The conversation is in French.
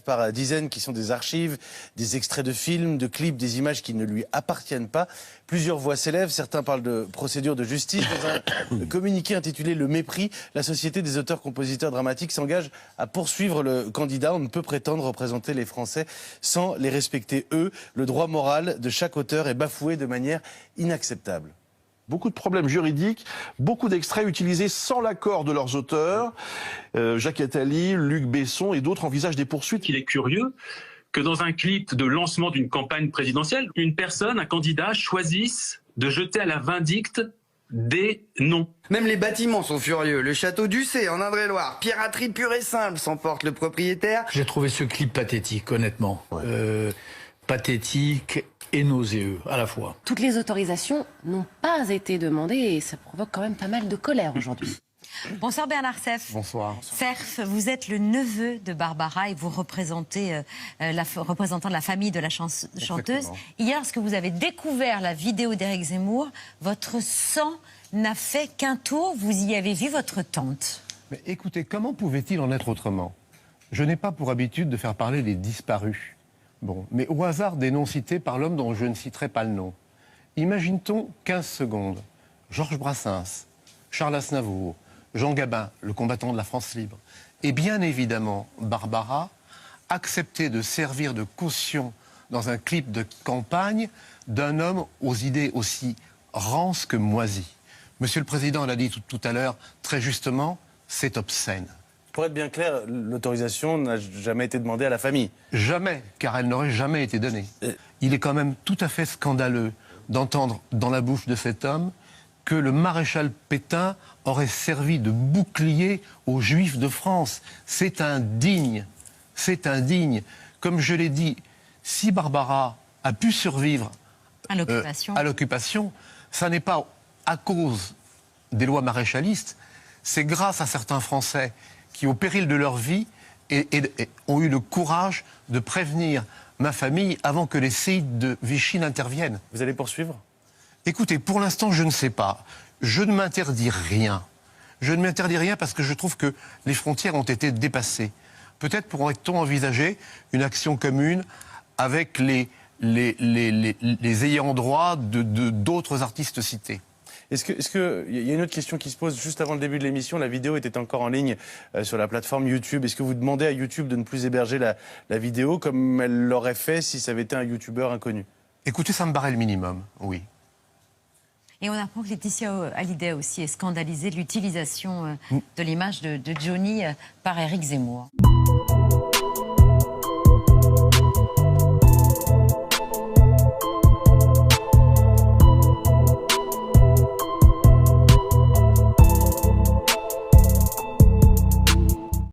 Par dizaines qui sont des archives, des extraits de films, de clips, des images qui ne lui appartiennent pas. Plusieurs voix s'élèvent, certains parlent de procédure de justice. Dans un communiqué intitulé Le Mépris, la Société des auteurs-compositeurs dramatiques s'engage à poursuivre le candidat. On ne peut prétendre représenter les Français sans les respecter eux. Le droit moral de chaque auteur est bafoué de manière inacceptable. Beaucoup de problèmes juridiques, beaucoup d'extraits utilisés sans l'accord de leurs auteurs. Jacques Attali, Luc Besson et d'autres envisagent des poursuites. Il est curieux que dans un clip de lancement d'une campagne présidentielle, une personne, un candidat, choisisse de jeter à la vindicte des noms. Même les bâtiments sont furieux. Le château d'Ussé en Indre-et-Loire, piraterie pure et simple, s'emporte le propriétaire. J'ai trouvé ce clip pathétique, honnêtement. Pathétique et nauséeux à la fois. Toutes les autorisations n'ont pas été demandées et ça provoque quand même pas mal de colère aujourd'hui. Bonsoir Bernard Seff. Bonsoir. Seff, vous êtes le neveu de Barbara et vous représentez représentant de la famille de la chanteuse. Hier, lorsque vous avez découvert la vidéo d'Éric Zemmour, votre sang n'a fait qu'un tour. Vous y avez vu votre tante. Mais écoutez, comment pouvait-il en être autrement? Je n'ai pas pour habitude de faire parler des disparus. Bon, mais au hasard des noms cités par l'homme dont je ne citerai pas le nom. Imagine-t-on 15 secondes. Georges Brassens, Charles Aznavour, Jean Gabin, le combattant de la France libre, et bien évidemment Barbara, accepter de servir de caution dans un clip de campagne d'un homme aux idées aussi rances que moisies. Monsieur le Président l'a dit tout à l'heure, très justement, c'est obscène. Pour être bien clair, l'autorisation n'a jamais été demandée à la famille. Jamais, car elle n'aurait jamais été donnée. Il est quand même tout à fait scandaleux d'entendre dans la bouche de cet homme que le maréchal Pétain aurait servi de bouclier aux Juifs de France. C'est indigne. C'est indigne. Comme je l'ai dit, si Barbara a pu survivre à l'occupation, ça n'est pas à cause des lois maréchalistes, c'est grâce à certains Français qui, au péril de leur vie, ont eu le courage de prévenir ma famille avant que les séides de Vichy n'interviennent. Vous allez poursuivre ? Écoutez, pour l'instant, je ne sais pas. Je ne m'interdis rien. Je ne m'interdis rien parce que je trouve que les frontières ont été dépassées. Peut-être pourrait-on envisager une action commune avec les ayants droit d'autres artistes cités. Est-ce que il y a une autre question qui se pose juste avant le début de l'émission. La vidéo était encore en ligne sur la plateforme YouTube. Est-ce que vous demandez à YouTube de ne plus héberger la vidéo comme elle l'aurait fait si ça avait été un YouTubeur inconnu? Écoutez, ça me paraît le minimum, oui. Et on apprend que Laetitia Hallyday aussi est scandalisée de l'utilisation de l'image de Johnny par Éric Zemmour.